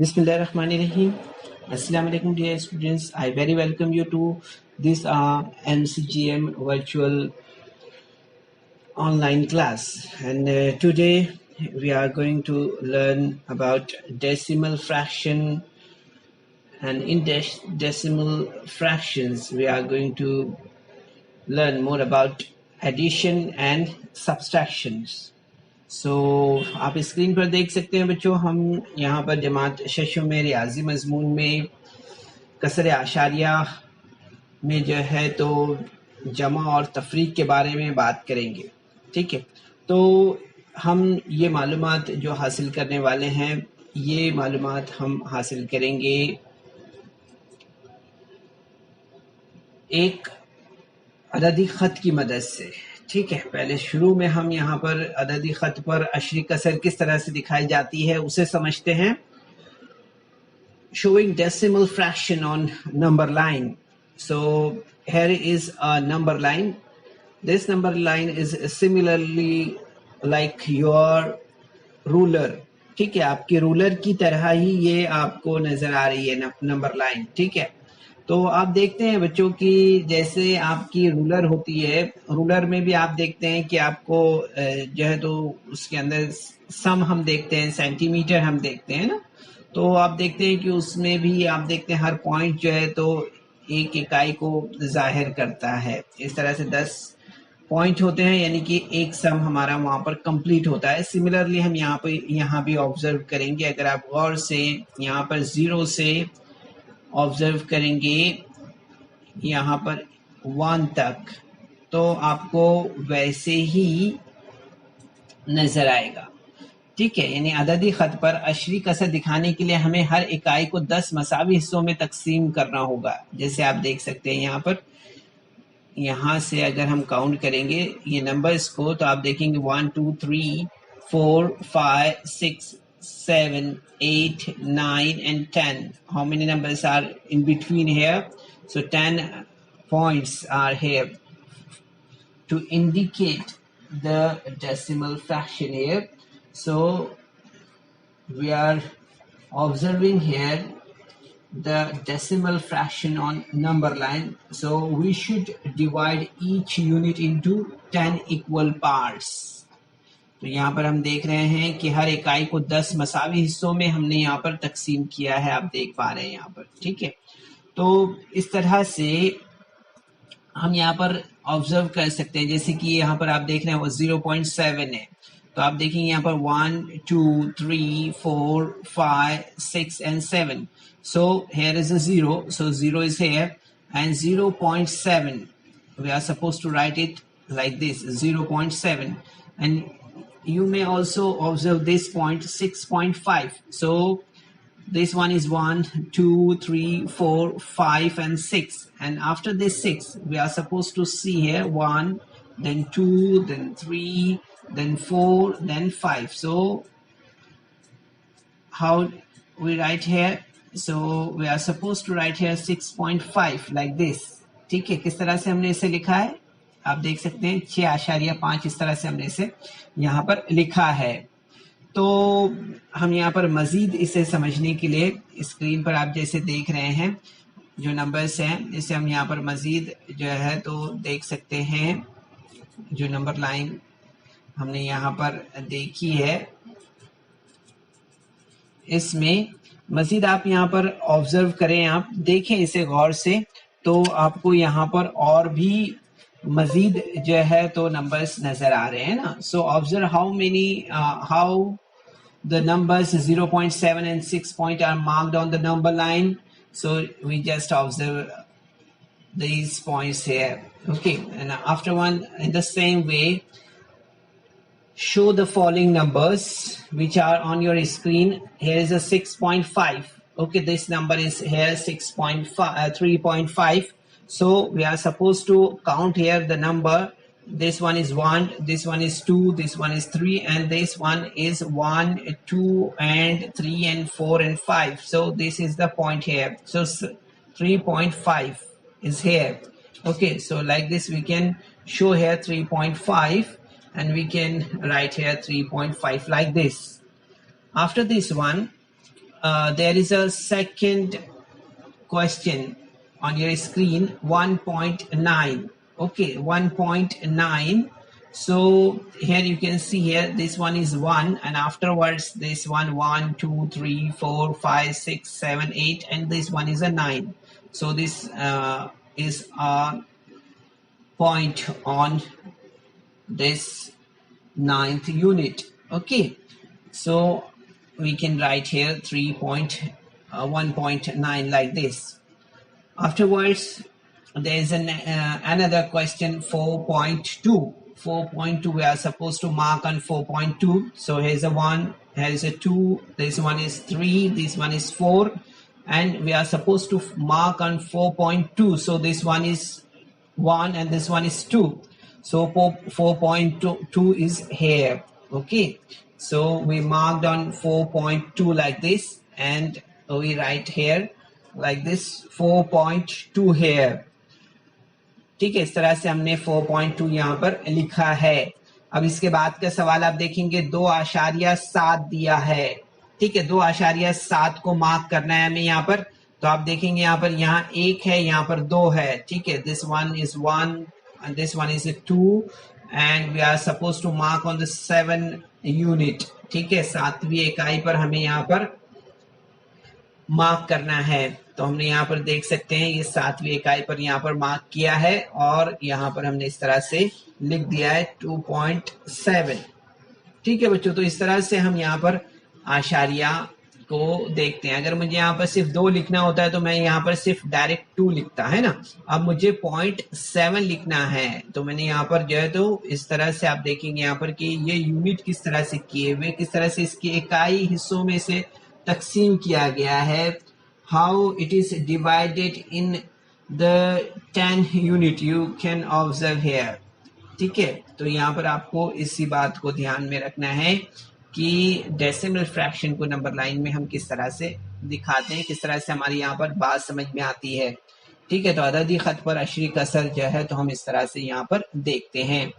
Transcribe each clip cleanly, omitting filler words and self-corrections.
Bismillahirrahmanirrahim. Assalamu alaikum dear students. I very welcome you to this MCGM virtual online class. And today we are going to learn about decimal fraction, and in decimal fractions we are going to learn more about addition and subtractions. सो आप screen पर देख सकते हैं बच्चों, हम यहाँ पर जमात शशो में रियाजी मजमून में कसर आशारिया में जो है तो जमा और तफरीक के बारे में बात करेंगे। ठीक है, तो हम ये मालूमात जो हासिल करने वाले हैं, ये मालूमात हम हासिल करेंगे एक अददी ख़त की मदद से। ठीक है, पहले शुरू में हम यहाँ पर अददी ख़त पर अशरी कसर किस तरह से दिखाई जाती है उसे समझते हैं। Showing decimal fraction on number line. So here is a number line. This number line is similarly like your ruler. ठीक है, आपके रूलर की तरह ही ये आपको नजर आ रही है नंबर लाइन। ठीक है, तो आप देखते हैं बच्चों की जैसे आपकी रूलर होती है, रूलर में भी आप देखते हैं कि आपको जो है तो उसके अंदर सम हम देखते हैं, सेंटीमीटर हम देखते हैं ना, तो आप देखते हैं कि उसमें भी आप देखते हैं हर पॉइंट जो है तो एक इकाई को जाहिर करता है। इस तरह से 10 पॉइंट होते हैं, यानी कि एक सम हमारा वहां पर कंप्लीट होता है। सिमिलरली हम यहाँ भी ऑब्जर्व करेंगे। अगर आप गौर से यहाँ पर 0 से ऑब्जर्व करेंगे यहाँ पर 1 तक, तो आपको वैसे ही नजर आएगा। ठीक है, यानी अददी ख़त पर अशरी कसर दिखाने के लिए हमें हर इकाई को 10 मसावी हिस्सों में तकसीम करना होगा। जैसे आप देख सकते हैं यहाँ पर, यहाँ से अगर हम काउंट करेंगे ये नंबर्स को, तो आप देखेंगे 1 2 3 4 5 6 7 8 9 and 10. How many numbers are in between here? So 10 points are here to indicate the decimal fraction here. So we are observing here the decimal fraction on number line. So we should divide each unit into 10 equal parts. तो यहाँ पर हम देख रहे हैं कि हर इकाई को 10 मसावी हिस्सों में हमने यहाँ पर तकसीम किया है, आप देख पा रहे हैं यहाँ पर। ठीक है, तो इस तरह से हम यहाँ पर ऑब्जर्व कर सकते हैं। जैसे कि यहाँ पर आप देख रहे हैं वो 0.7 है, तो आप देखेंगे यहाँ पर 1 2 3 4 5 6 and 7. So here is a 0, so 0 is here, and 0.7 we are supposed to write it like this, 0.7. And you may also observe this point 6.5. So this one is 1 2 3 4 5 and 6, and after this 6 we are supposed to see here 1 then 2 then 3 then 4 then 5. So how we write here? So we are supposed to write here 6.5 like this. ठीक है, किस तरह से हमने इसे लिखा है आप देख सकते हैं, 6.5 इस तरह से हमने इसे यहाँ पर लिखा है। तो हम यहाँ पर मजीद इसे समझने के लिए स्क्रीन पर आप जैसे देख रहे हैं जो नंबर्स हैं, इसे हम यहाँ पर मजीद जो है तो देख सकते हैं। जो नंबर लाइन हमने यहाँ पर देखी है, इसमें मजीद आप यहाँ पर ऑब्जर्व करें, आप देखें इसे गौर से, तो आपको यहाँ पर और भी मजीद जो है तो नंबर्स नजर आ रहे हैं ना। So observe how the numbers 0.7 and 6 point are marked on the number line. So we just observe these points here. Okay, and after one, in the same way, show the following numbers which are on your screen. Here is a 6.5. Okay, this number is here 3.5. So we are supposed to count here the number. This one is 1, this one is 2, this one is 3, and this one is 1 2 and 3 and 4 and 5. So this is the point here. So 3.5 is here. Okay, so like this we can show here 3.5, and we can write here 3.5 like this. After this one, there is a second question on your screen, 1.9. Okay, 1.9. So here you can see here, this one is 1, and afterwards this one 1, 2, 3, 4, 5, 6, 7, 8, and this one is a 9. So this is a point on this 9th unit. Okay, so we can write here 1.9 like this. Afterwards, there is another question, 4.2. 4.2, we are supposed to mark on 4.2. So here's a 1, here is a 2, this one is 3, this one is 4, and we are supposed to mark on 4.2. So this one is 1 and this one is 2. So 4.2 is here. Okay, so we marked on 4.2 like this, and we write here like this 4.2 here. ठीक है, इस तरह से हमने 4.2 यहाँ पर लिखा है। अब इसके बाद का सवाल आप देखेंगे 2.7 दिया है। ठीक है, 2.7 को मार्क करना है हमें यहाँ पर। तो आप देखेंगे यहाँ पर, यहाँ 1 है, यहाँ पर 2 है। ठीक है, this one is 1 and this one is a 2 and we are supposed to mark on the 7 unit. ठीक है, 7वीं इकाई पर हमें यहाँ पर मार्क करना है। तो हमने यहाँ पर देख सकते हैं ये 7वीं इकाई पर यहाँ पर मार्क किया है और यहाँ पर हमने इस तरह से लिख दिया है 2.7। ठीक है बच्चों, तो इस तरह से हम यहाँ पर आशारिया को देखते हैं। अगर मुझे यहाँ पर सिर्फ 2 लिखना होता है तो मैं यहाँ पर सिर्फ डायरेक्ट 2 लिखता है ना। अब मुझे 0.7 लिखना है तो मैंने यहाँ पर जो है तो इस तरह से आप देखेंगे यहाँ पर कि ये यूनिट किस तरह से किए हुए, किस तरह से इसकी इकाई हिस्सों में से तकसीम किया गया है। How it is divided in the 10 unit you can observe here. ठीक है, तो यहाँ पर आपको इसी बात को ध्यान में रखना है कि डेसिमल फ्रैक्शन को नंबर लाइन में हम किस तरह से दिखाते हैं, किस तरह से हमारी यहाँ पर बात समझ में आती है। ठीक है, तो अददी खत पर अशरी कसर जो है तो हम इस तरह से यहाँ पर देखते हैं।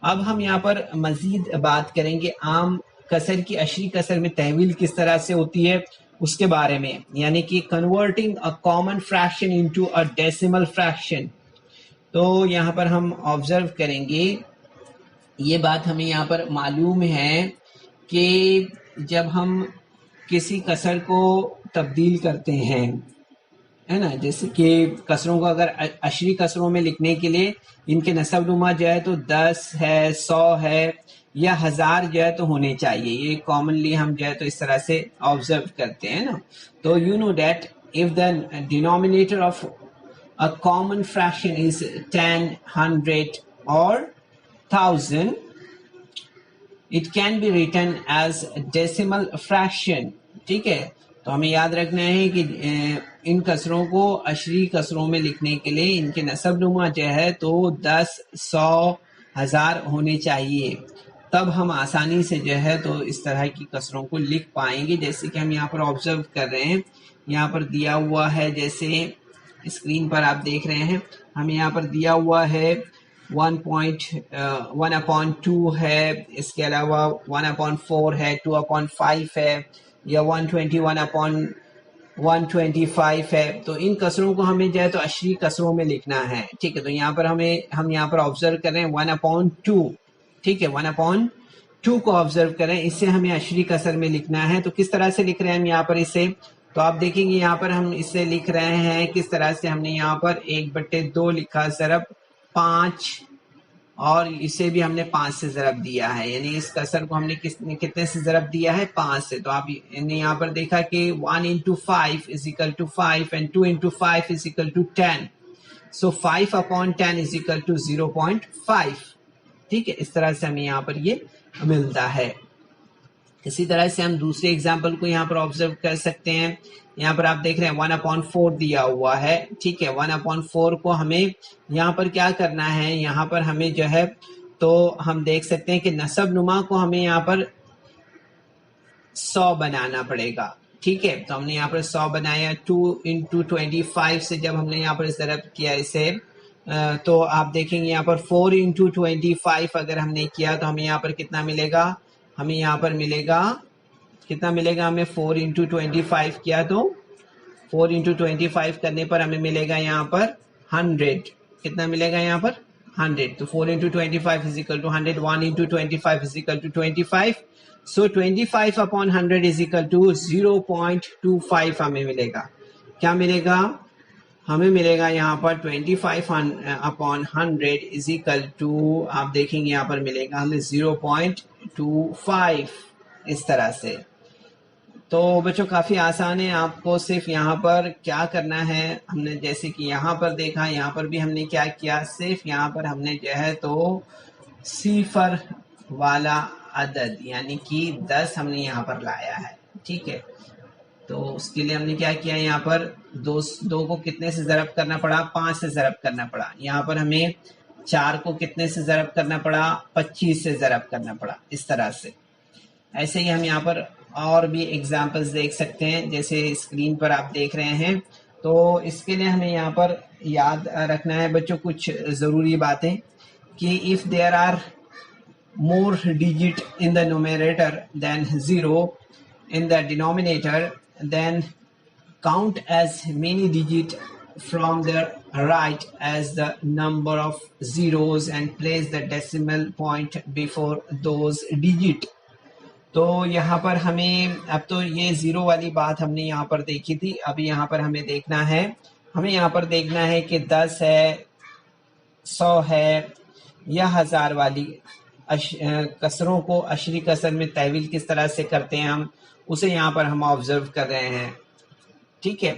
अब हम यहाँ पर मजीद बात करेंगे आम कसर की अशरी कसर में तहवील किस तरह से होती है उसके बारे में, यानी कि converting a common fraction into a decimal fraction. तो यहाँ पर हम ऑब्जर्व करेंगे, ये बात हमें यहाँ पर मालूम है कि जब हम किसी कसर को तब्दील करते हैं, है ना, जैसे कि कसरों को अगर अशरी कसरों में लिखने के लिए इनके नसब नुमा जो है तो 10 है, 100 है या 1000 जो है तो होने चाहिए। ये कॉमनली हम जो है तो इस तरह से ऑब्जर्व करते हैं ना। तो you know that if the denominator of a common fraction is 10, 100 और 1000, it can be written as decimal fraction। ठीक है, तो हमें याद रखना है कि इन कसरों को अशरी कसरों में लिखने के लिए इनके नसब नुमा जो है तो 10, 100, 1000 होने चाहिए, तब हम आसानी से जो है तो इस तरह की कसरों को लिख पाएंगे। जैसे कि हम यहाँ पर ऑब्जर्व कर रहे हैं, यहाँ पर दिया हुआ है, जैसे स्क्रीन पर आप देख रहे हैं, हमें यहाँ पर दिया हुआ है 1.1/2 है, इसके अलावा 1/4 है, 2/5 है या 121/125 है। तो इन कसरों को हमें जो है तो अशरी कसरों में लिखना है। ठीक है, तो यहाँ पर हम यहाँ पर ऑब्जर्व कर रहे हैं 1/2। ठीक है, 1/2 को ऑब्जर्व करें, इससे हमें अशरी कसर में लिखना है। तो किस तरह से लिख रहे हैं हम यहाँ पर इसे, तो आप देखेंगे यहाँ पर हम इसे लिख रहे हैं किस तरह से, हमने यहाँ पर 1/2 लिखा ज़रब 5 और इसे भी हमने 5 से ज़रब दिया है, यानी इस कसर को हमने कितने से ज़रब दिया है, 5 से। तो आप यहाँ पर देखा कि 1 × 5 = 5 एंड 2 × 5 = 10। सो 5/10 = 0.5। ठीक है, इस तरह से हमें यहाँ पर ये मिलता है। इसी तरह से हम दूसरे एग्जाम्पल को यहाँ पर ऑब्जर्व कर सकते हैं। यहाँ पर आप देख रहे हैं 1/4 दिया हुआ है। ठीक है, 1/4 को हमें यहाँ पर क्या करना है, यहाँ पर हमें जो है तो हम देख सकते हैं कि नसब नुमा को हमें यहाँ पर 100 बनाना पड़ेगा। ठीक है, तो हमने यहाँ पर 100 बनाया। 2 × 25 से जब हमने यहाँ पर ज़रब किया इसे, तो आप देखेंगे यहाँ पर 4 × 25 अगर हमने किया तो हमें यहाँ पर कितना मिलेगा, हमें यहाँ पर मिलेगा कितना मिलेगा हमें, 4 इंटू 25 किया तो 4 इंटू 25 करने पर हमें मिलेगा यहाँ पर 100। कितना मिलेगा यहाँ पर 100। तो 4 into 25 is equal to 100, 1 into 25 is equal to 25। So 25 upon 100 is equal to 0.25 हमें मिलेगा। क्या मिलेगा हमें मिलेगा यहाँ पर 25 अपॉन 100 इज इक्वल टू, आप देखेंगे यहाँ पर मिलेगा हमें 0.25 इस तरह से। तो बच्चों काफ़ी आसान है, आपको सिर्फ यहाँ पर क्या करना है, हमने जैसे कि यहाँ पर देखा, यहाँ पर भी हमने क्या किया, सिर्फ यहाँ पर हमने जो है तो सिफर वाला अदद यानी कि 10 हमने यहाँ पर लाया है। ठीक है, तो उसके लिए हमने क्या किया, यहाँ पर दो को कितने से ज़रब करना पड़ा, 5 से ज़रब करना पड़ा। यहाँ पर हमें 4 को कितने से ज़रब करना पड़ा, 25 से ज़रब करना पड़ा, इस तरह से। ऐसे ही हम यहाँ पर और भी एग्जाम्पल्स देख सकते हैं, जैसे स्क्रीन पर आप देख रहे हैं। तो इसके लिए हमें यहाँ पर याद रखना है बच्चों कुछ ज़रूरी बातें, कि if there are more digit in the numerator than 0 in the denominator, then count as many digit from the right as the number of zeros and place the decimal point before those digit। तो यहाँ पर हमें, अब तो ये zero वाली बात हमने यहाँ पर देखी थी, अभी यहाँ पर हमें देखना है, हमें यहाँ पर देखना है कि 10 है, 100 है या 1000 वाली कसरों को अशरी कसर में तहवील किस तरह से करते हैं हम, उसे यहाँ पर हम ऑब्जर्व कर रहे हैं। ठीक है,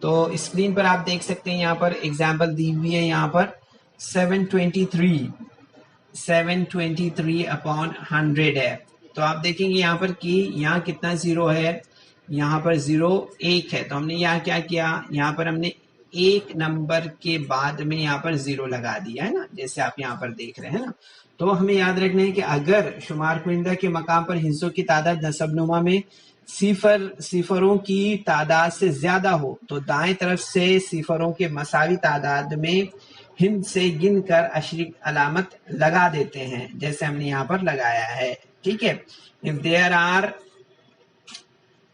तो स्क्रीन पर आप देख सकते हैं, यहाँ पर एग्जाम्पल दी हुई है, यहाँ पर 723 अपॉन 100 है। तो आप देखेंगे यहाँ पर कि यहाँ कितना ज़ीरो है, यहाँ पर 0 1 है। तो हमने यहाँ क्या किया, यहाँ पर हमने एक नंबर के बाद में यहाँ पर 0 लगा दिया है ना, जैसे आप यहाँ पर देख रहे हैं ना। तो हमें याद रखना है कि अगर शुमार कुइंदा के मकाम पर हिस्सों की तादाद नसबनुमा में सिफरों की तादाद से ज्यादा हो तो दाएं तरफ से सिफरों के मसावी तादाद में हिंद से गिनकर अशरी अलामत लगा देते हैं, जैसे हमने यहाँ पर लगाया है। ठीक है, if there are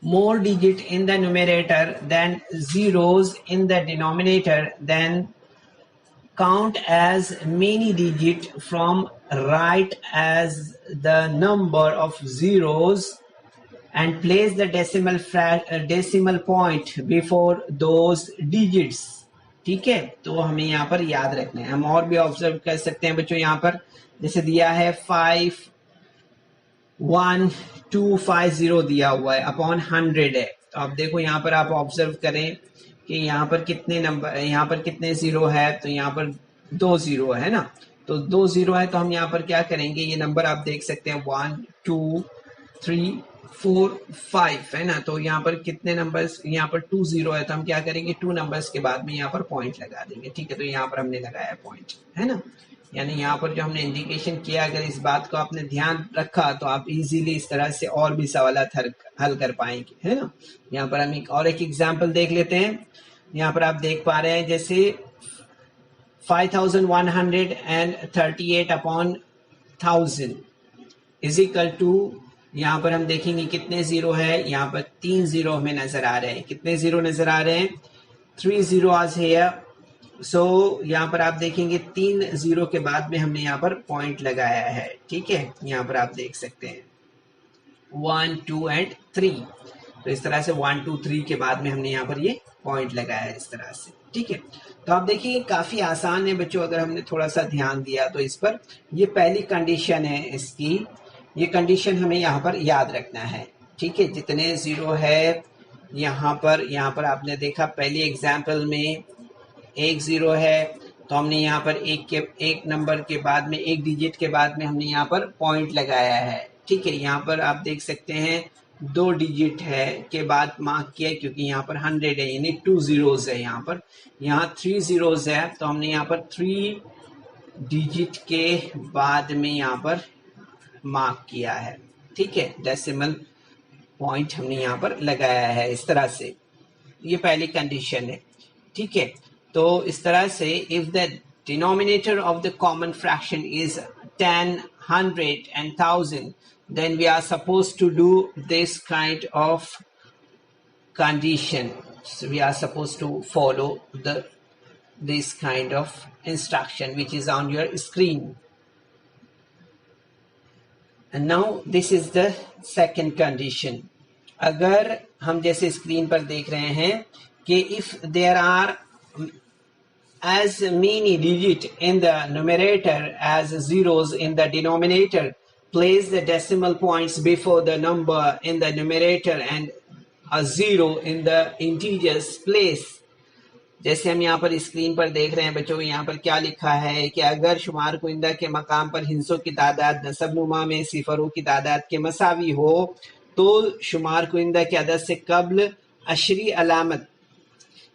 more digit in the numerator than zeros in the denominator, then count as many digit from right as the number of zeros and place the decimal point before those digits। ठीक है, तो हमें यहाँ पर याद रखना है। हम और भी ऑब्जर्व कर सकते हैं बच्चों, यहाँ पर जैसे दिया है 51250 दिया हुआ है, अपॉन 100 है। तो आप देखो यहाँ पर आप ऑब्जर्व करें कि यहाँ पर कितने नंबर, यहाँ पर कितने जीरो है, तो यहाँ पर 2 जीरो है ना। तो 2 जीरो है, तो हम यहाँ पर क्या करेंगे, ये नंबर आप देख सकते हैं 1 2 3 4 5 है ना। तो यहाँ पर कितने नंबर्स, यहाँ पर 2 जीरो है, तो हम क्या करेंगे, 2 नंबर्स के बाद में यहाँ पर पॉइंट लगा देंगे। ठीक है, तो यहाँ पर हमने लगाया पॉइंट, है ना। यानी यहाँ पर जो हमने इंडिकेशन किया, अगर इस बात को आपने ध्यान रखा तो आप इजीली इस तरह से और भी सवालात हल कर पाएंगे, है ना। यहाँ पर हम एक एग्जांपल देख लेते हैं। यहाँ पर आप देख पा रहे हैं जैसे 5138 अपॉन 1000 इज इक्वल टू, यहाँ पर हम देखेंगे कितने जीरो है, यहाँ पर 3 जीरो हमें नजर आ रहे हैं। कितने जीरो नजर आ रहे हैं, 3 zeros here। सो यहाँ पर आप देखेंगे 3 जीरो के बाद में हमने यहाँ पर पॉइंट लगाया है। ठीक है, यहाँ पर आप देख सकते हैं 1 2 एंड 3। तो इस तरह से 1 2 3 के बाद में हमने यहाँ पर ये पॉइंट लगाया है इस तरह से। ठीक है, तो आप देखिए काफी आसान है बच्चों, अगर हमने थोड़ा सा ध्यान दिया तो इस पर। ये पहली कंडीशन है इसकी, ये कंडीशन हमें यहाँ पर याद रखना है। ठीक है, जितने जीरो है यहाँ पर आपने देखा पहली एग्जाम्पल में 1 जीरो है, तो हमने यहाँ पर एक नंबर के बाद में, एक डिजिट के बाद में हमने यहाँ पर पॉइंट लगाया है। ठीक है, यहाँ पर आप देख सकते हैं 2 डिजिट है के बाद मार्क किया, क्योंकि यहाँ पर 100 है, यानी 2 zeros है। यहाँ पर 3 zeros है, तो हमने यहाँ पर 3 डिजिट के बाद में यहाँ पर मार्क किया है। ठीक है, डेसिमल पॉइंट हमने यहाँ पर लगाया है इस तरह से। ये पहली कंडीशन है। ठीक है, तो इस तरह से if the denominator of the common fraction is 10 100 and 1000, then we are supposed to do this kind of condition. So we are supposed to follow this kind of instruction which is on your screen. And now this is the second condition. अगर हम जैसे screen पर देख रहे हैं कि if there are as many digits in the numerator as zeros in the denominator, place the decimal points before the number in the numerator and a zero in the integers place. जैसे हम यहाँ पर screen पर देख रहे हैं बच्चों, यहाँ पर क्या लिखा है कि अगर शुमार कुइंदा के मकाम पर हिस्सों की तादाद नसबनुमा में सिफरों की तादाद के मसावी हो तो शुमार कुइंदा के अदद से कब्ल अशरी अलामत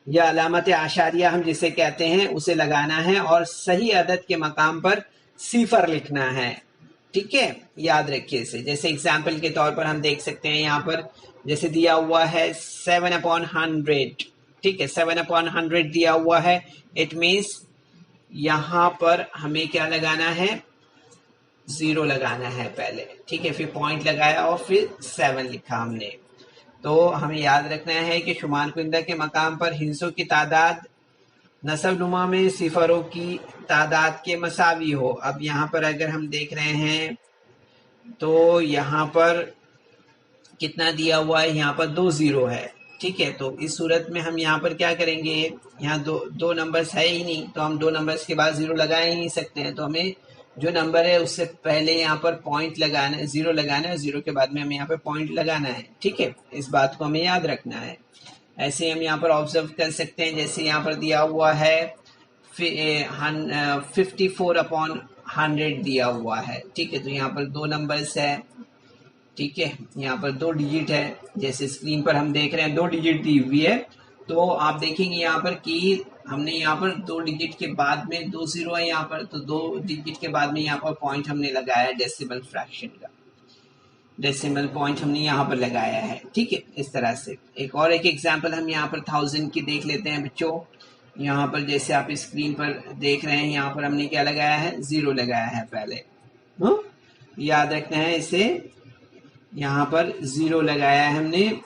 या अलामत आशारिया हम जिसे कहते हैं उसे लगाना है और सही अदद के मकाम पर सिफर लिखना है। ठीक है, याद रखिए इसे। जैसे एग्जाम्पल के तौर पर हम देख सकते हैं यहाँ पर जैसे दिया हुआ है 7/100। ठीक है, 7/100 दिया हुआ है। इट मीन्स यहाँ पर हमें क्या लगाना है, 0 लगाना है पहले। ठीक है, फिर पॉइंट लगाया और फिर 7 लिखा हमने। तो हमें याद रखना है कि शुमार कुइंदा के मकाम पर हिस्सों की तादाद नसब नुमा में सिफरों की तादाद के मसावी हो। अब यहाँ पर अगर हम देख रहे हैं तो यहाँ पर कितना दिया हुआ है, यहाँ पर 2 0 है। ठीक है, तो इस सूरत में हम यहाँ पर क्या करेंगे, यहाँ दो नंबर्स है ही नहीं तो हम 2 नंबर्स के बाद 0 लगा ही नहीं सकते हैं। तो हमें जो नंबर है उससे पहले यहाँ पर पॉइंट लगाना है, 0 लगाना है, 0 के बाद में हमें यहाँ पर पॉइंट लगाना है। ठीक है, इस बात को हमें याद रखना है। ऐसे हम यहाँ पर ऑब्जर्व कर सकते हैं, जैसे यहाँ पर दिया हुआ है 54/100 दिया हुआ है। ठीक है, तो यहाँ पर 2 नंबर्स है। ठीक है, यहाँ पर 2 डिजिट है, जैसे स्क्रीन पर हम देख रहे हैं 2 डिजिट दी हुई है। तो आप देखेंगे यहाँ पर कि हमने यहाँ पर 2 डिजिट के बाद में 2 0 है यहाँ पर, तो 2 डिजिट के बाद में यहाँ पर पॉइंट हमने लगाया है डेसिमल फ्रैक्शन का, डेसिमल पॉइंट हमने यहाँ पर लगाया है। ठीक है, इस तरह से एक एग्जांपल हम यहाँ पर 1000 की देख लेते हैं बच्चों। यहाँ पर जैसे आप स्क्रीन पर देख रहे हैं, यहाँ पर हमने क्या लगाया है, 0 लगाया है पहले। याद रखना है इसे, यहाँ पर 0 लगाया है हमने।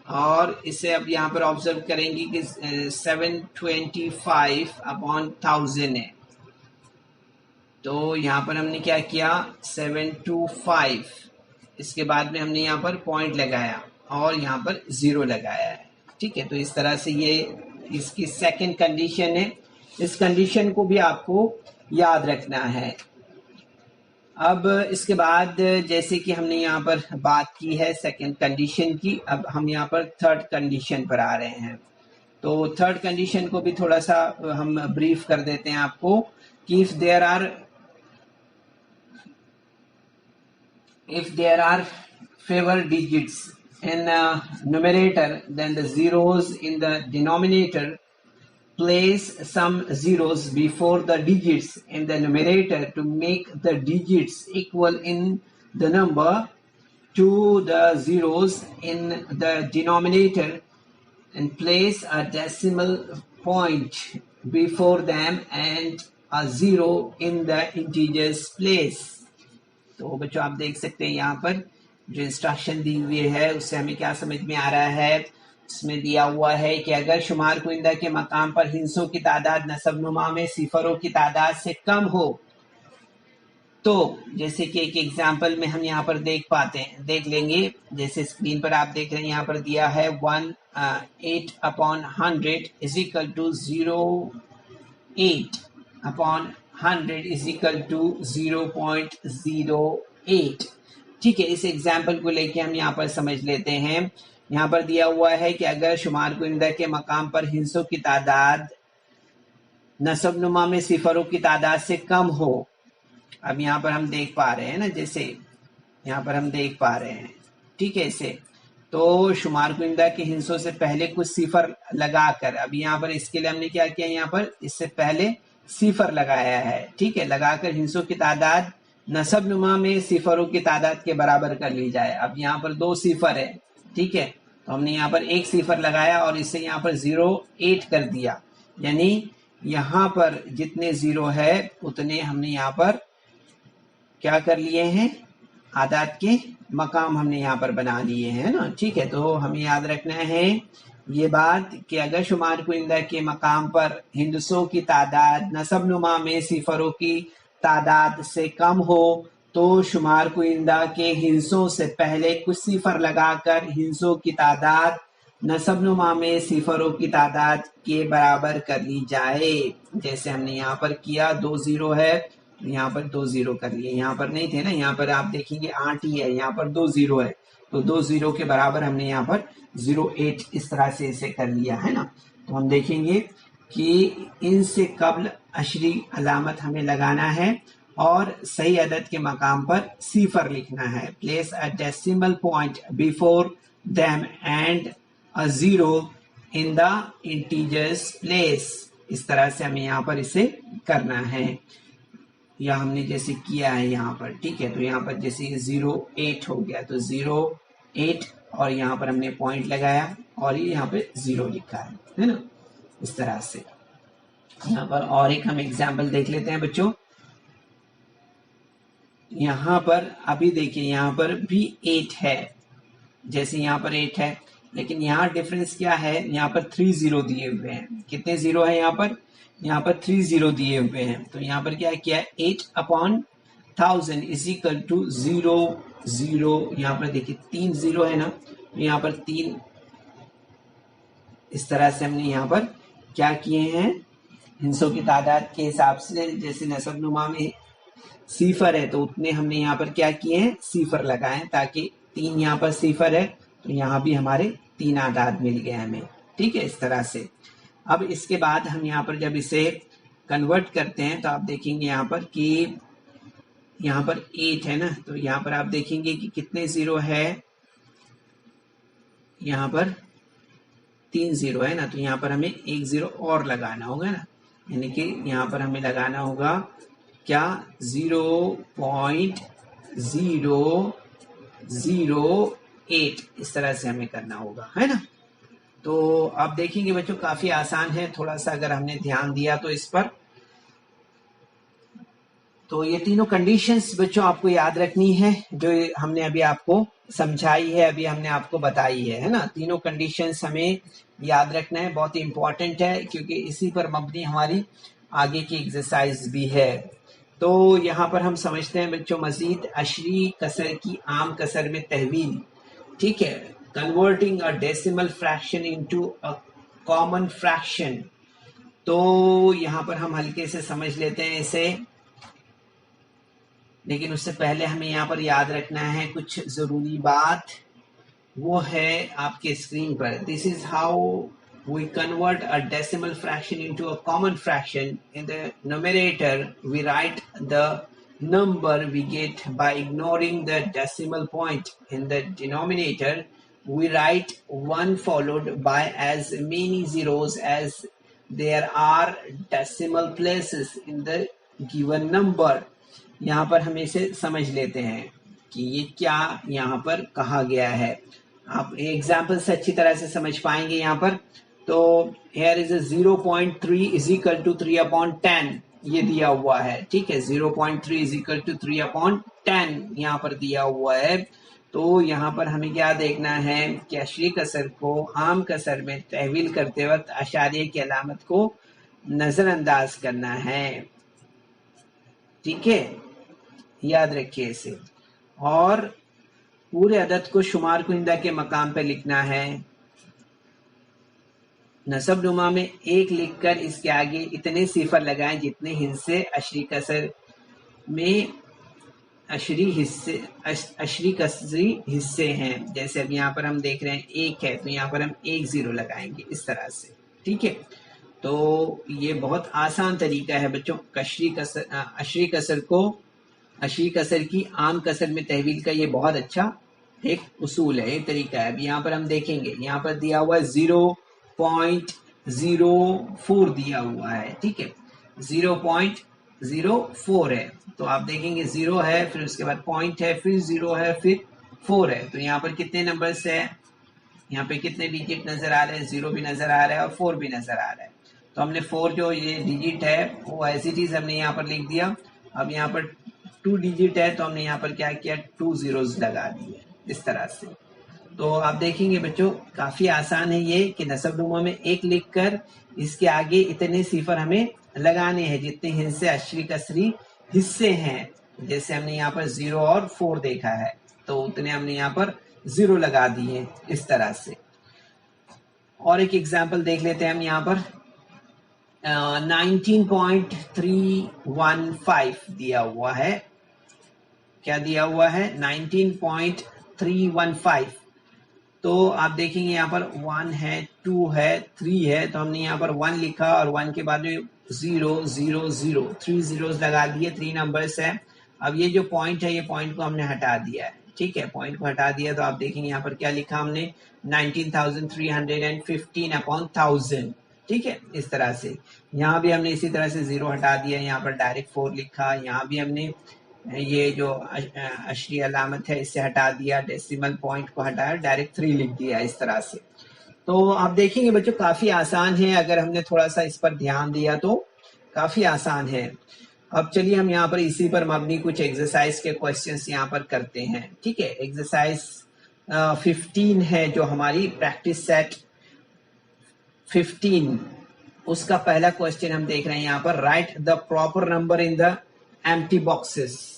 और इसे अब यहाँ पर ऑब्जर्व करेंगे कि 725/1000 है। तो यहाँ पर हमने क्या किया, 725, इसके बाद में हमने यहाँ पर पॉइंट लगाया और यहाँ पर 0 लगाया है। ठीक है, तो इस तरह से ये इसकी सेकंड कंडीशन है। इस कंडीशन को भी आपको याद रखना है। अब इसके बाद जैसे कि हमने यहाँ पर बात की है सेकंड कंडीशन की, अब हम यहाँ पर थर्ड कंडीशन पर आ रहे हैं। तो थर्ड कंडीशन को भी थोड़ा सा हम ब्रीफ कर देते हैं आपको कि if there are fewer digits in numerator, then the zeros in the denominator, place some zeros before the digits in the numerator to make the digits equal in the number to the zeros in the denominator, and place a decimal point before them and a zero in the integers place. तो बच्चों आप देख सकते हैं यहाँ पर जो instruction दी हुई है उससे हमें क्या समझ में आ रहा है। इसमें दिया हुआ है कि अगर शुमार कुइंदा के मकाम पर हिस्सों की तादाद नसबनुमा में सिफरों की तादाद से कम हो तो जैसे कि एक एग्जांपल में हम यहाँ पर देख लेंगे। जैसे स्क्रीन पर आप देख रहे हैं यहाँ पर दिया है 8/100 is equal to 0.8/100 is equal to 0.08। ठीक है, इस एग्जाम्पल को लेके हम यहाँ पर समझ लेते हैं। यहाँ पर दिया हुआ है कि अगर शुमार कुइंदा के मकाम पर हिस्सों की तादाद नसबनुमा में सिफरों की तादाद से कम हो। अब यहाँ पर हम देख पा रहे हैं ना, जैसे यहाँ पर हम देख पा रहे हैं। ठीक है, इसे तो शुमार कुइंदा के हिस्सों से पहले कुछ सिफर लगाकर, अब यहाँ पर इसके लिए हमने क्या किया, यहाँ पर इससे पहले सिफर लगाया है। ठीक है, लगाकर हिस्सों की तादाद नसब नुमा में सिफरों की तादाद के बराबर कर ली जाए। अब यहाँ पर 2 सिफर है। ठीक है, तो हमने यहाँ पर 1 सिफर लगाया और इससे यहाँ पर 0.8 कर दिया, यानी यहाँ पर जितने 0 है उतने हमने यहाँ पर क्या कर लिए हैं, आदाद के मकाम हमने यहाँ पर बना लिए हैं ना, ठीक है। तो हमें याद रखना है ये बात कि अगर शुमार कुइंदा के मकाम पर हिंदसों की तादाद नसब नुमा में सिफरों की तादाद से कम हो तो शुमार कुइंदा के हिस्सों से पहले कुछ सिफर लगाकर हिस्सों की तादाद नसब नुमा में सिफरों की तादाद के बराबर कर ली जाए। जैसे हमने यहाँ पर किया, 2 0 है, यहाँ पर 2 0 कर लिए, यहाँ पर नहीं थे ना, यहाँ पर आप देखेंगे 8 ही है, यहाँ पर 2 0 है, तो 2 0 के बराबर हमने यहाँ पर 08 इस तरह से इसे कर लिया है ना। तो हम देखेंगे कि इनसे कब्ल अशरी अलामत हमें लगाना है और सही अदद के मकाम पर सिफर लिखना है। Place a decimal point before them and a zero in the integers place. इस तरह से हमें यहाँ पर इसे करना है, या हमने जैसे किया है यहाँ पर, ठीक है। तो यहाँ पर जैसे 08 हो गया, तो 08 और यहाँ पर हमने पॉइंट लगाया और ये यहाँ पे 0 लिखा है ना, इस तरह से। यहाँ पर और एक हम एग्जाम्पल देख लेते हैं बच्चों। यहाँ पर अभी देखिए, यहाँ पर भी 8 है, जैसे यहाँ पर 8 है, लेकिन यहाँ डिफरेंस क्या है, यहाँ पर 3 0 दिए हुए हैं। कितने 0 है यहाँ पर? यहाँ पर 3 0 दिए हुए हैं। तो यहाँ पर क्या किया है, 8/1000 इज इक्वल टू 0 0। यहाँ पर देखिए 3 0 है ना, तो यहाँ पर 3, इस तरह से हमने यहाँ पर क्या किए हैं, हिस्सों की तादाद के हिसाब से, जैसे नसब नुमा में सिफर है तो उतने हमने यहाँ पर क्या किए हैं, सिफर लगाए, ताकि 3 यहाँ पर सिफर है तो यहाँ भी हमारे 3 आदाद मिल गए हमें, ठीक है, इस तरह से। अब इसके बाद हम यहाँ पर जब इसे कन्वर्ट करते हैं तो आप देखेंगे यहाँ पर कि यहाँ पर 8 है ना, तो यहाँ पर आप देखेंगे कि कितने 0 है, यहाँ पर 3 0 है ना, तो यहाँ पर हमें 1 0 और लगाना होगा ना, यानी कि यहाँ पर हमें लगाना होगा क्या, 0.008 इस तरह से हमें करना होगा, है ना। तो आप देखेंगे बच्चों काफी आसान है, थोड़ा सा अगर हमने ध्यान दिया तो इस पर। तो ये तीनों कंडीशंस बच्चों आपको याद रखनी है, जो हमने अभी आपको समझाई है, अभी हमने आपको बताई है ना। तीनों कंडीशंस हमें याद रखना है, बहुत ही इंपॉर्टेंट है, क्योंकि इसी पर मबनी हमारी आगे की एक्सरसाइज भी है। तो यहाँ पर हम समझते हैं बच्चों मजीद अशरी कसर की आम कसर में तहवील, ठीक है, converting a decimal fraction into a common fraction. तो यहाँ पर हम हल्के से समझ लेते हैं इसे, लेकिन उससे पहले हमें यहाँ पर याद रखना है कुछ जरूरी बात, वो है आपके स्क्रीन पर। This is how we convert a decimal fraction into a common fraction. In the numerator, we write the number we get by ignoring the decimal point. In the denominator, we write 1 followed by as many zeros as there are decimal places in the given number. यहाँ पर हम इसे समझ लेते हैं कि ये क्या यहाँ पर कहा गया है। आप एग्जाम्पल से अच्छी तरह से समझ पाएंगे यहाँ पर। तो here is a 0.3 is equal to 3/10 ये दिया हुआ है, ठीक है, 0.3 is equal to 3/10 यहाँ पर दिया हुआ है। तो यहाँ पर हमें क्या देखना है कि अशरी कसर को आम कसर में तहवील करते वक्त अशारिये की अलामत को नजरअंदाज करना है, ठीक है, याद रखिए इसे। और पूरे अदद को शुमार कुइंदा के मकाम पर लिखना है, नसब नुमा में 1 लिखकर इसके आगे इतने सिफर लगाएं जितने हिस्से अशरी कसर में अशरी कसरी हिस्से हैं। जैसे अब यहाँ पर हम देख रहे हैं 1 है, तो यहाँ पर हम 1 0 लगाएंगे इस तरह से, ठीक है। तो ये बहुत आसान तरीका है बच्चों, अशरी कसर की आम कसर में तहवील का ये बहुत अच्छा एक उसूल है, एक तरीका है। अब यहाँ पर हम देखेंगे, यहाँ पर दिया हुआ 0.04 दिया हुआ है, ठीक है, 0.04 है। तो आप देखेंगे 0 है, फिर उसके बाद पॉइंट है, फिर 0 है, फिर 4 है। तो यहाँ पर कितने नंबर्स है, यहाँ पे कितने डिजिट नजर आ रहे हैं, 0 भी नजर आ रहा है और 4 भी नजर आ रहा है। तो हमने 4 जो ये डिजिट है वो एज इट इज हमने यहाँ पर लिख दिया। अब यहाँ पर टू डिजिट है तो हमने यहाँ पर क्या किया, 2 zeros लगा दिए इस तरह से। तो आप देखेंगे बच्चों काफी आसान है ये कि नसबनुमा में एक लिखकर इसके आगे इतने सिफर हमें लगाने हैं जितने हिस्से अशरी कसरी हिस्से हैं। जैसे हमने यहाँ पर 0 और 4 देखा है तो उतने हमने यहाँ पर 0 लगा दिए इस तरह से। और एक एग्जाम्पल देख लेते हैं हम यहाँ पर 19.315 दिया हुआ है। क्या दिया हुआ है, 19.315। तो आप देखेंगे यहाँ पर 1 है, 2 है, 3 है, तो हमने यहाँ पर 1 लिखा और 1 के बाद में 0 0 0 3 zeros लगा दिए, 3 नंबर्स है। अब ये जो पॉइंट है ये पॉइंट को हमने हटा दिया है, ठीक है, पॉइंट को हटा दिया तो आप देखेंगे यहाँ पर क्या लिखा हमने, 19,315 अपॉन 1000, ठीक है, इस तरह से। यहाँ भी हमने इसी तरह से 0 हटा दिया, यहाँ पर डायरेक्ट 4 लिखा, यहाँ भी हमने ये जो अशरी अलामत है इससे हटा दिया, डेसिमल पॉइंट को हटाया, डायरेक्ट 3 लिख दिया इस तरह से। तो आप देखेंगे बच्चों काफी आसान है, अगर हमने थोड़ा सा इस पर ध्यान दिया तो काफी आसान है। अब चलिए हम यहाँ पर इसी पर मबनी कुछ एक्सरसाइज के क्वेश्चंस यहाँ पर करते हैं, ठीक है। एक्सरसाइज 15 है जो हमारी प्रैक्टिस सेट 15, उसका पहला क्वेश्चन हम देख रहे हैं यहाँ पर, right the proper number in the empty boxes.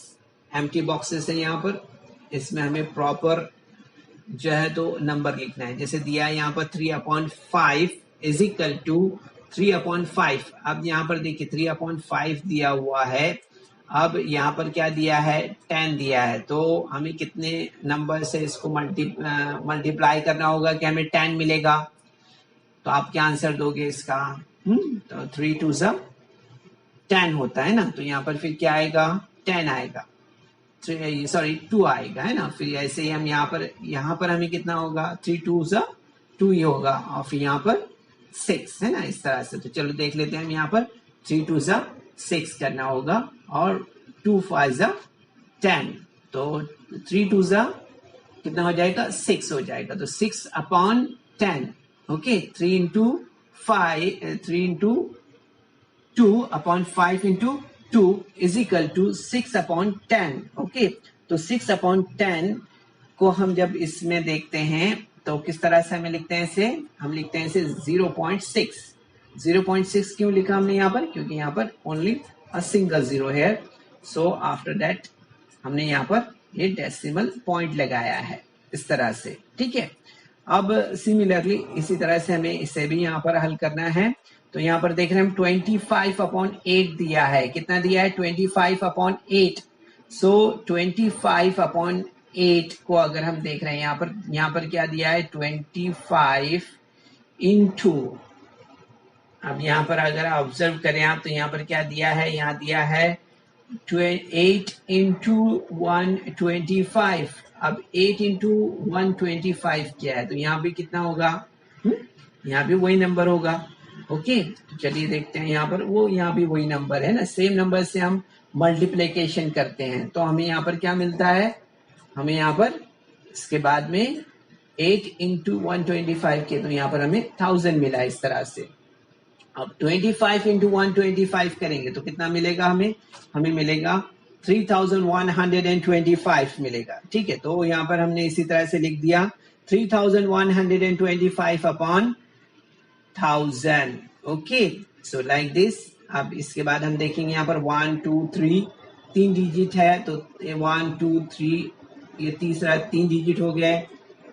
Empty boxes है यहाँ पर, इसमें हमें प्रॉपर जो है तो नंबर लिखना है। जैसे दिया है यहाँ पर 3/5 इज इक्वल टू 3/5। अब यहाँ पर देखिए 3/5 दिया हुआ है, अब यहाँ पर क्या दिया है, 10 दिया है, तो हमें कितने नंबर से इसको मल्टीप्लाई करना होगा कि हमें 10 मिलेगा। तो आप क्या आंसर दोगे इसका, तो 3 2 10 होता है ना, तो यहाँ पर फिर क्या आएगा, 10 आएगा, 2 आएगा, है ना। फिर ऐसे ही हम यहाँ पर हमें कितना होगा, 3 2 2 ही होगा, और फिर यहाँ पर 6 है ना, इस तरह से। तो चलो देख लेते हैं हम यहाँ पर 3 2 6 करना होगा और 2 5 10, तो 3 2 कितना हो जाएगा, 6 हो जाएगा। तो 6/10, okay, 3 into 2/5 into 2 is equal to 6/10, okay. तो 6/10 को हम जब इसमें देखते हैं तो किस तरह से हमें लिखते हैं इसे, हम लिखते हैं इसे 0.6। 0.6 क्यों लिखा हमने यहाँ पर, क्योंकि यहाँ पर ओनली अ सिंगल 0 है, सो आफ्टर दैट हमने यहाँ पर ये डेसिमल पॉइंट लगाया है इस तरह से, ठीक है। अब सिमिलरली इसी तरह से हमें इसे भी यहाँ पर हल करना है। तो यहाँ पर देख रहे हैं हम 25/8 दिया है, कितना दिया है, 25/8। सो 25/8 को अगर हम देख रहे हैं यहाँ पर क्या दिया है, 25 इंटू, अब यहाँ पर अगर ऑब्जर्व करें आप तो यहाँ पर क्या दिया है, यहाँ दिया है 8 into 125। अब 8 into 125 क्या है, तो यहाँ भी कितना होगा, यहाँ भी वही नंबर होगा, ओके। तो चलिए देखते हैं यहाँ पर, वो यहाँ भी वही नंबर है ना, सेम नंबर से हम मल्टीप्लिकेशन करते हैं तो हमें यहाँ पर क्या मिलता है, हमें यहाँ पर इसके बाद में 8 into 125 के, तो यहाँ पर हमें 1000 मिला इस तरह से। अब 25 into 125 करेंगे तो कितना मिलेगा हमें मिलेगा 3125 मिलेगा, ठीक है। तो यहाँ पर हमने इसी तरह से लिख दिया 3125/1000, ओके। So like this. अब इसके बाद हम देखेंगे यहाँ पर 1 2 3 3 डिजिट है, तो 1 2 3 ये तीसरा 3 डिजिट हो गया है,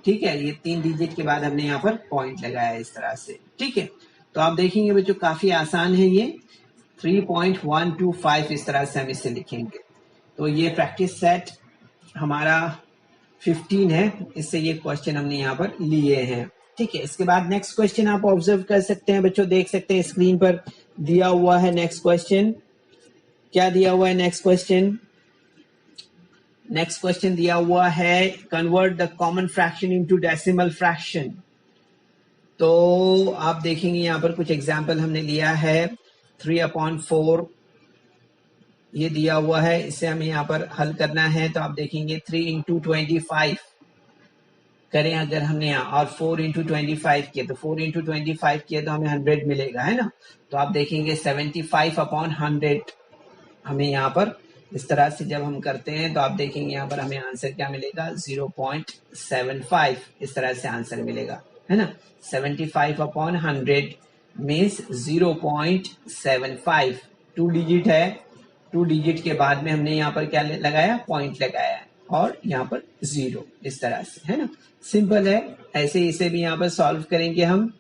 ठीक है। ये 3 डिजिट के बाद हमने यहाँ पर पॉइंट लगाया इस तरह से, ठीक है। तो आप देखेंगे बच्चों काफी आसान है ये, 3.125 इस तरह से हम इसे लिखेंगे। तो ये प्रैक्टिस सेट हमारा 15 है, इससे ये क्वेश्चन हमने यहाँ पर लिए हैं, ठीक है। इसके बाद नेक्स्ट क्वेश्चन आप ऑब्जर्व कर सकते हैं बच्चों, देख सकते हैं स्क्रीन पर दिया हुआ है नेक्स्ट क्वेश्चन। क्या दिया हुआ है नेक्स्ट क्वेश्चन, नेक्स्ट क्वेश्चन दिया हुआ है convert the common fraction into decimal fraction. तो आप देखेंगे यहाँ पर कुछ एग्जाम्पल हमने लिया है, 3/4 ये दिया हुआ है, इसे हमें यहाँ पर हल करना है। तो आप देखेंगे 3 into 25 करें अगर हमने यहाँ, और 4 into 25 किए, तो 4 into 25 किए तो हमें 100 मिलेगा, है ना। तो आप देखेंगे 75/100 हमें यहाँ पर इस तरह से जब हम करते हैं तो आप देखेंगे यहाँ पर हमें आंसर क्या मिलेगा, 0.75 इस तरह से आंसर मिलेगा, है ना। 75/100 मीन्स 0.75, 2 डिजिट है, 2 डिजिट के बाद में हमने यहाँ पर क्या लगाया, पॉइंट लगाया है, और यहाँ पर 0 इस तरह से, है ना। सिंपल है, ऐसे इसे भी यहाँ पर सॉल्व करेंगे हम।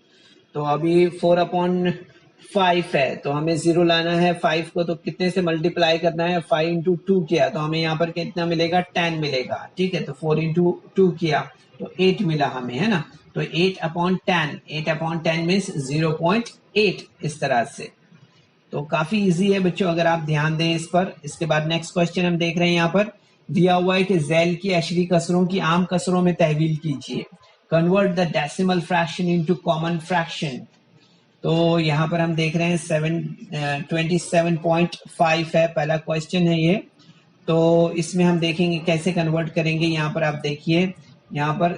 तो अभी 4/5 है तो हमें 0 लाना है, 5 को तो कितने से मल्टीप्लाई करना है, 5 इंटू 2 किया तो हमें यहाँ पर कितना मिलेगा, 10 मिलेगा, ठीक है। तो 4 इंटू 2 किया तो 8 मिला हमें, है ना। तो 8/10, 8/10 मीन्स 0.8 इस तरह से। तो काफी इजी है बच्चों, अगर आप ध्यान दें इस पर। इसके बाद नेक्स्ट क्वेश्चन हम देख रहे हैं, यहाँ पर दिया हुआ है कि झैल की अशरी कसरों की आम कसरों में तहवील कीजिए, convert the decimal fraction into common fraction. तो यहाँ पर हम देख रहे हैं 27.5 है, पहला क्वेश्चन है ये। तो इसमें हम देखेंगे कैसे कन्वर्ट करेंगे। यहाँ पर आप देखिए, यहाँ पर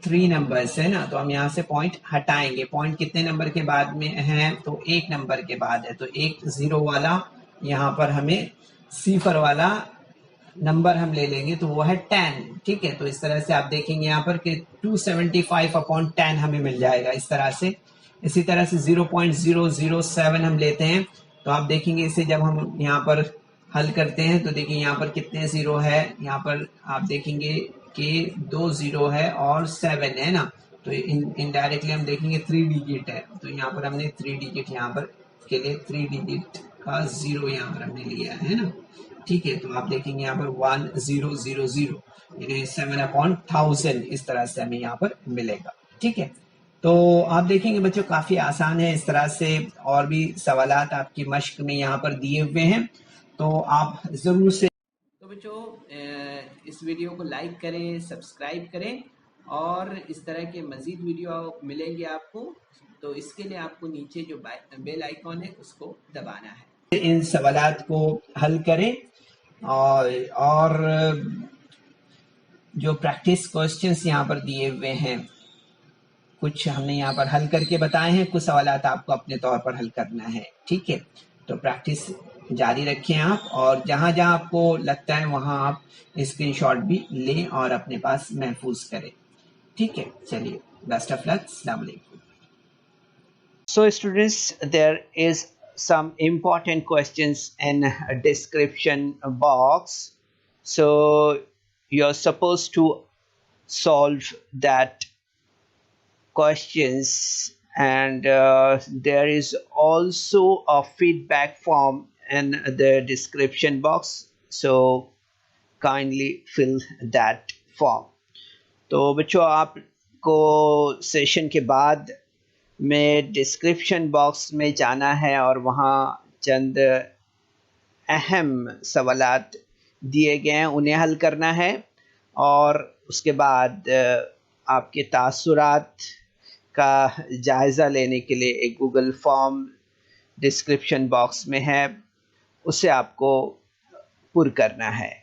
3 नंबर्स है ना, तो हम यहाँ से पॉइंट हटाएंगे। पॉइंट कितने नंबर के बाद में है, तो 1 नंबर के बाद है, तो 1 0 वाला यहाँ पर हमें सिफर वाला नंबर हम ले लेंगे तो वो है 10, ठीक है। तो इस तरह से आप देखेंगे यहाँ पर कि 275/10 हमें मिल जाएगा इस तरह से। इसी तरह से 0.007 हम लेते हैं, तो आप देखेंगे इसे जब हम यहाँ पर हल करते हैं तो देखिए यहाँ पर कितने जीरो है, यहाँ पर आप देखेंगे कि 2 0 है और 7 है ना। तो इनडायरेक्टली हम देखेंगे 3 डिजिट है, तो यहाँ पर हमने 3 डिजिट यहाँ पर के लिए 3 डिजिट का 0 यहाँ पर हमने लिया है ना, ठीक है। तो आप देखेंगे यहाँ पर 1000 यानी 7/1000 इस तरह से हमें यहाँ पर मिलेगा, ठीक है। तो आप देखेंगे बच्चों काफी आसान है इस तरह से, और भी सवालात आपकी मश्क में यहाँ पर दिए हुए हैं, तो आप जरूर से। तो बच्चों इस वीडियो को लाइक करें, सब्सक्राइब करें, और इस तरह के मजीद वीडियो मिलेंगे आपको। तो इसके लिए आपको नीचे जो बेल आइकॉन है उसको दबाना है। इन सवालात को हल करें, और जो प्रैक्टिस क्वेश्चंस यहाँ पर दिए हुए हैं कुछ हमने यहाँ पर हल करके बताए हैं, कुछ सवालात आपको अपने तौर पर हल करना है, ठीक है। तो प्रैक्टिस जारी रखें आप, और जहाँ जहाँ आपको लगता है वहाँ आप स्क्रीनशॉट भी लें और अपने पास महफूज करें, ठीक है। चलिए, बेस्ट ऑफ लक, अस्सलाम वालेकुम। So students, there is some important questions in a description box, so you're supposed to solve that questions, and there is also a feedback form in the description box, so kindly fill that form. तो बच्चों आपको session के बाद में description box में जाना है और वहाँ चंद अहम सवालात दिए गए हैं उन्हें हल करना है, और उसके बाद आपके तासुरात का जायज़ा लेने के लिए एक गूगल फॉर्म डिस्क्रिप्शन बॉक्स में है, उसे आपको पुर करना है।